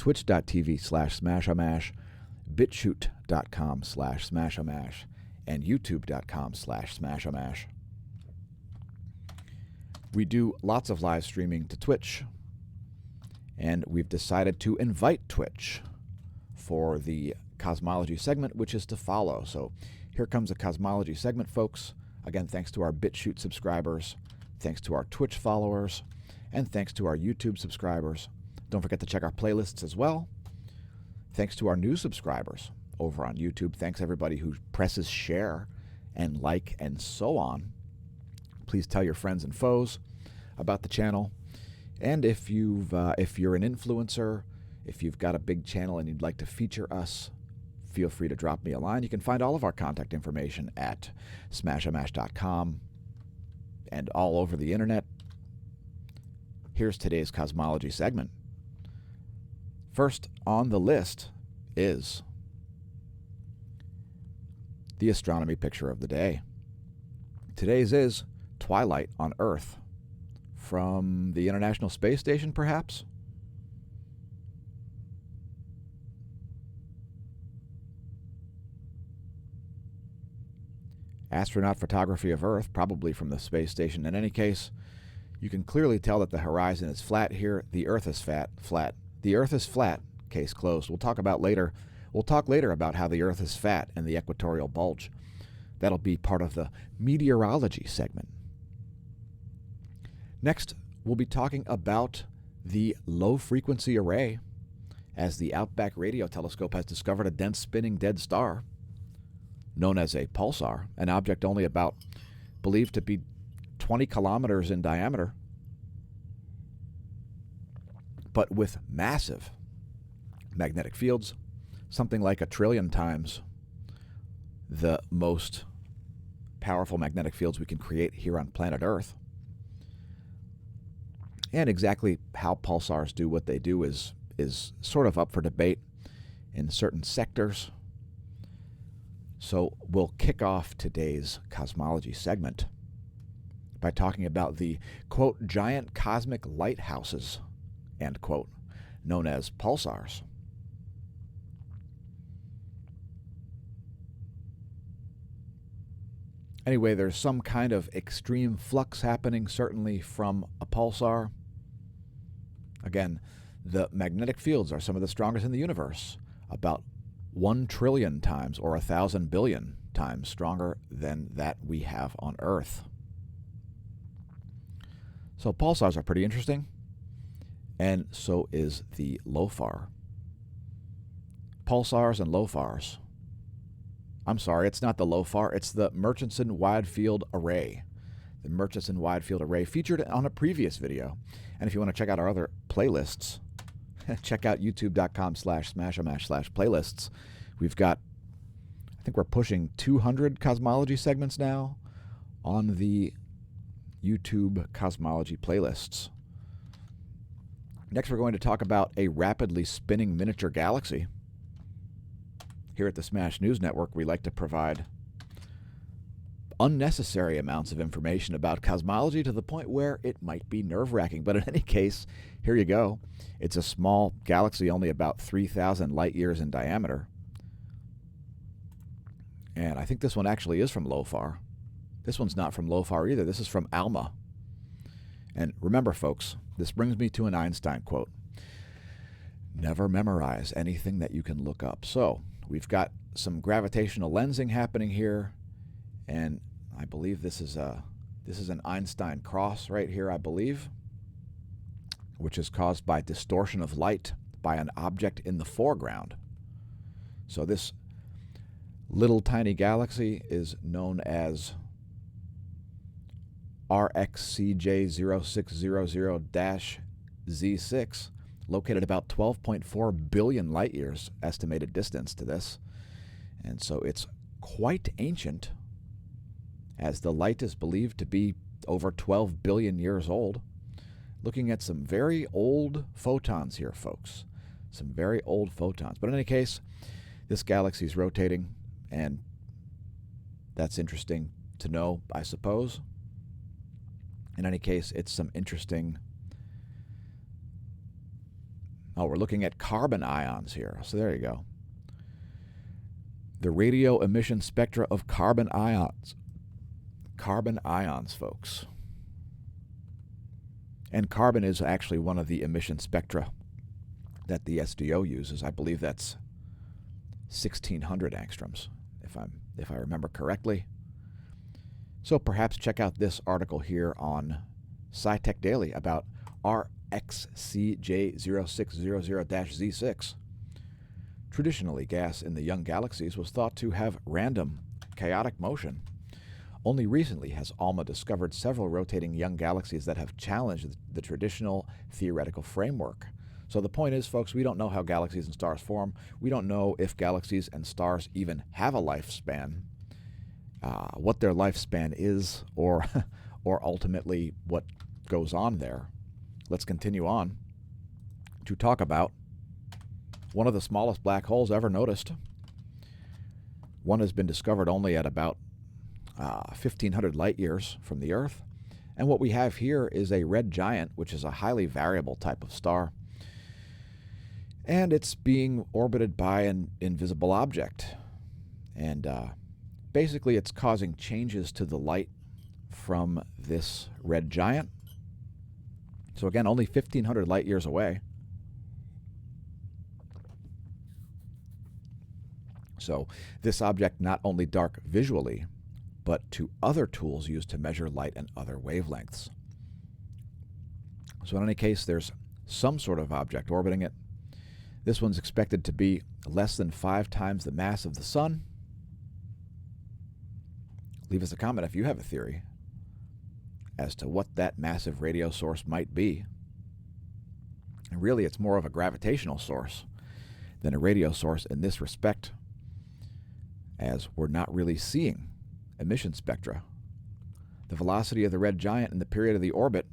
twitch.tv/smashamash, bitshoot.com/smashamash, and youtube.com/smashamash. We do lots of live streaming to Twitch, and we've decided to invite Twitch for the Cosmology segment, which is to follow. So here comes a Cosmology segment, folks. Again, thanks to our BitChute subscribers, thanks to our Twitch followers, and thanks to our YouTube subscribers. Don't forget to check our playlists as well. Thanks to our new subscribers over on YouTube. Thanks everybody who presses share and like and so on. Please tell your friends and foes about the channel. And if you're an influencer, if you've got a big channel and you'd like to feature us, feel free to drop me a line. You can find all of our contact information at smashamash.com and all over the internet. Here's today's Cosmology segment. First on the list is the astronomy picture of the day. Today's is Twilight on Earth, from the International Space Station, perhaps? Astronaut photography of Earth, probably from the space station. In any case, you can clearly tell that the horizon is flat here. The Earth is flat. The Earth is flat. Case closed. We'll talk later about how the Earth is fat and the equatorial bulge. That'll be part of the meteorology segment. Next, we'll be talking about the low-frequency array, as the Outback Radio Telescope has discovered a dense spinning dead star known as a pulsar, an object only believed to be 20 kilometers in diameter, but with massive magnetic fields, something like 1 trillion times the most powerful magnetic fields we can create here on planet Earth. And exactly how pulsars do what they do is sort of up for debate in certain sectors. So we'll kick off today's Cosmology segment by talking about the, quote, giant cosmic lighthouses, end quote, known as pulsars. Anyway, there's some kind of extreme flux happening, certainly from a pulsar. Again, the magnetic fields are some of the strongest in the universe, about 1 trillion times or 1,000 billion times stronger than that we have on Earth. So pulsars are pretty interesting, and so is the LOFAR. Pulsars and LOFARs. I'm sorry, it's not the LOFAR, it's the Murchison Wide Field Array. The Murchison Wide Field Array, featured on a previous video. And if you want to check out our other playlists, check out youtube.com/smashamash/playlists. We've got, I think we're pushing 200 Cosmology segments now on the YouTube Cosmology playlists. Next, we're going to talk about a rapidly spinning miniature galaxy. Here at the Smash News Network, we like to provide unnecessary amounts of information about cosmology to the point where it might be nerve-wracking. But in any case, here you go. It's a small galaxy, only about 3,000 light years in diameter. And I think this one actually is from LOFAR. This one's not from LOFAR either. This is from ALMA. And remember, folks, this brings me to an Einstein quote. Never memorize anything that you can look up. So we've got some gravitational lensing happening here, and I believe this is an Einstein cross right here, I believe, which is caused by distortion of light by an object in the foreground. So this little tiny galaxy is known as RxCJ0600-Z6, located about 12.4 billion light years estimated distance to this. And so it's quite ancient, as the light is believed to be over 12 billion years old. Looking at some very old photons here, folks. Some very old photons. But in any case, this galaxy is rotating, and that's interesting to know, I suppose. In any case, it's some interesting Oh, we're looking at carbon ions here. So there you go. The radio emission spectra of carbon ions. Carbon ions, folks. And carbon is actually one of the emission spectra that the SDO uses. I believe that's 1600 angstroms, if I remember correctly. So perhaps check out this article here on SciTech Daily about RxCJ0600-Z6. Traditionally, gas in the young galaxies was thought to have random, chaotic motion. Only recently has ALMA discovered several rotating young galaxies that have challenged the traditional theoretical framework. So the point is, folks, we don't know how galaxies and stars form. We don't know if galaxies and stars even have a lifespan, what their lifespan is, or ultimately what goes on there. Let's continue on to talk about one of the smallest black holes ever noticed. One has been discovered only at about 1,500 light years from the Earth. And what we have here is a red giant, which is a highly variable type of star. And it's being orbited by an invisible object. And basically it's causing changes to the light from this red giant. So again, only 1,500 light years away. So this object not only dark visually, but to other tools used to measure light and other wavelengths. So in any case, there's some sort of object orbiting it. This one's expected to be less than 5 times the mass of the Sun. Leave us a comment if you have a theory as to what that massive radio source might be. And really, it's more of a gravitational source than a radio source in this respect, as we're not really seeing emission spectra. The velocity of the red giant and the period of the orbit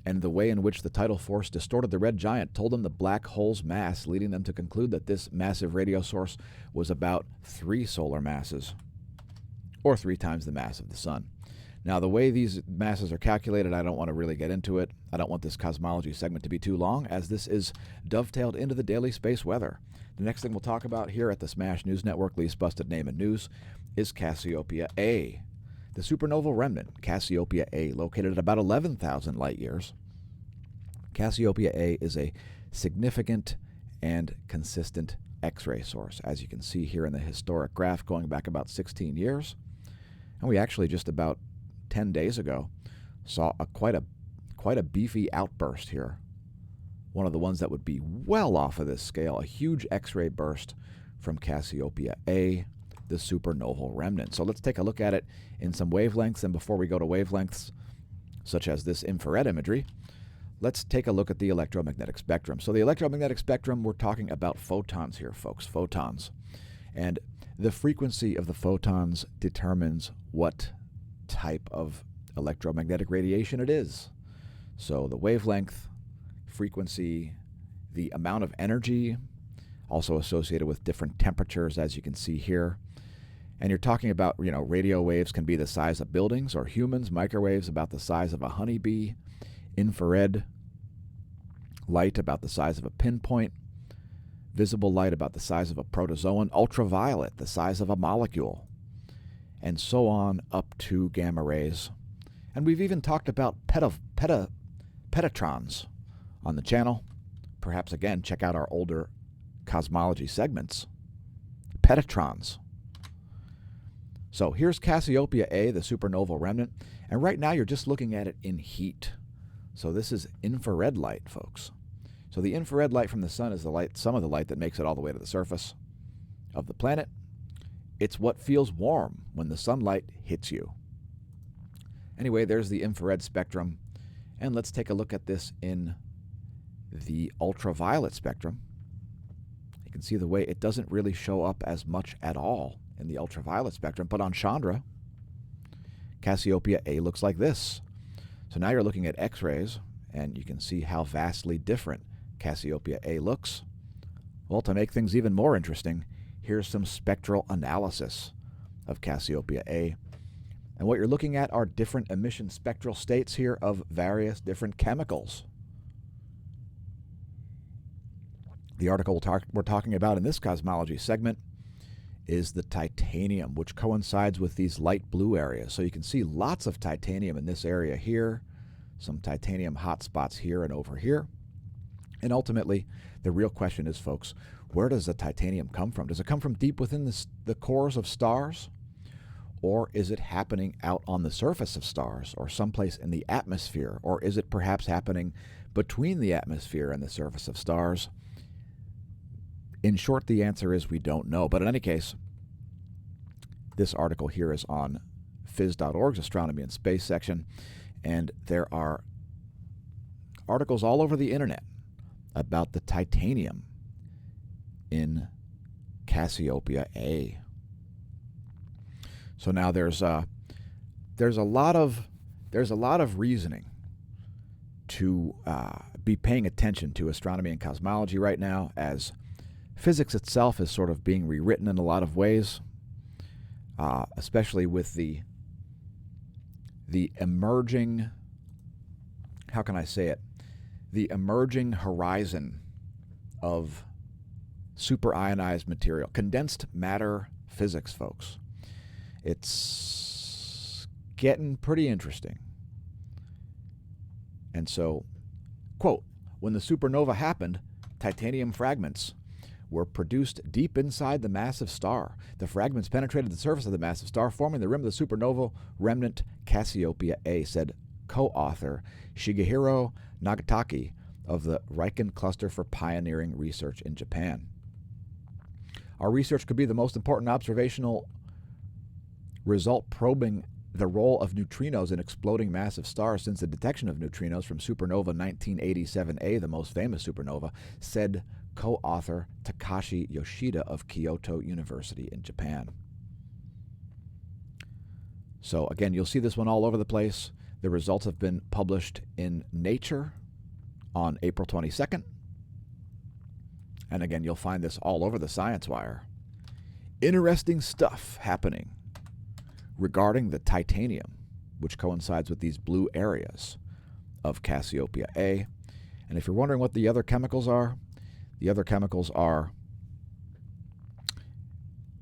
and the way in which the tidal force distorted the red giant told them the black hole's mass, leading them to conclude that this massive radio source was about 3 solar masses, or 3 times the mass of the Sun. Now, the way these masses are calculated, I don't want to really get into it. I don't want this cosmology segment to be too long, as this is dovetailed into the daily space weather. The next thing we'll talk about here at the Smash News Network, least busted name in news, is Cassiopeia A. The supernova remnant, Cassiopeia A, located at about 11,000 light years. Cassiopeia A is a significant and consistent X-ray source, as you can see here in the historic graph going back about 16 years. And we actually just about 10 days ago saw quite a beefy outburst here. One of the ones that would be well off of this scale, a huge X-ray burst from Cassiopeia A, the supernoval remnant. So let's take a look at it in some wavelengths. And before we go to wavelengths, such as this infrared imagery, let's take a look at the electromagnetic spectrum. So the electromagnetic spectrum, we're talking about photons here, folks, photons. And the frequency of the photons determines what type of electromagnetic radiation it is. So the wavelength, frequency, the amount of energy, also associated with different temperatures, as you can see here. And you're talking about, radio waves can be the size of buildings or humans, microwaves about the size of a honeybee, infrared light about the size of a pinpoint, visible light about the size of a protozoan, ultraviolet the size of a molecule, and so on up to gamma rays. And we've even talked about petatrons on the channel. Perhaps, again, check out our older cosmology segments. Petatrons. So here's Cassiopeia A, the supernoval remnant, and right now you're just looking at it in heat. So this is infrared light, folks. So the infrared light from the Sun is the light, some of the light that makes it all the way to the surface of the planet. It's what feels warm when the sunlight hits you. Anyway, there's the infrared spectrum, and let's take a look at this in the ultraviolet spectrum. You can see the way it doesn't really show up as much at all in the ultraviolet spectrum, but on Chandra, Cassiopeia A looks like this. So now you're looking at X-rays, and you can see how vastly different Cassiopeia A looks. Well, to make things even more interesting, here's some spectral analysis of Cassiopeia A. And what you're looking at are different emission spectral states here of various different chemicals. The article we're talking about in this cosmology segment is the titanium, which coincides with these light blue areas. So you can see lots of titanium in this area here, some titanium hotspots here and over here. And ultimately, the real question is, folks, where does the titanium come from? Does it come from deep within the cores of stars? Or is it happening out on the surface of stars or someplace in the atmosphere? Or is it perhaps happening between the atmosphere and the surface of stars? In short, the answer is we don't know. But in any case, this article here is on phys.org's Astronomy and Space section, and there are articles all over the internet about the titanium in Cassiopeia A. So now there's a lot of reasoning to be paying attention to astronomy and cosmology right now, as physics itself is sort of being rewritten in a lot of ways, especially with the emerging, how can I say it, the emerging horizon of superionized material, condensed matter physics, folks. It's getting pretty interesting. And so, quote, when the supernova happened, titanium fragments were produced deep inside the massive star. The fragments penetrated the surface of the massive star, forming the rim of the supernova remnant Cassiopeia A, said co-author Shigehiro Nagatake of the Riken Cluster for Pioneering Research in Japan. Our research could be the most important observational result probing the role of neutrinos in exploding massive stars since the detection of neutrinos from supernova 1987A, the most famous supernova, said co-author Takashi Yoshida of Kyoto University in Japan. So again, you'll see this one all over the place. The results have been published in Nature on April 22nd. And again, you'll find this all over the Science Wire. Interesting stuff happening regarding the titanium, which coincides with these blue areas of Cassiopeia A. And if you're wondering what the other chemicals are, the other chemicals are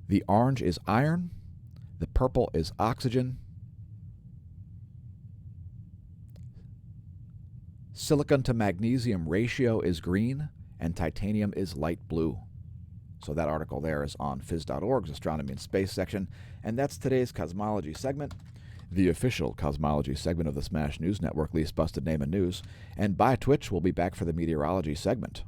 the orange is iron, the purple is oxygen, silicon to magnesium ratio is green, and titanium is light blue. So that article there is on phys.org's Astronomy and Space section. And that's today's Cosmology segment, the official Cosmology segment of the Smash News Network, least busted name in news. And by Twitch, we'll be back for the Meteorology segment.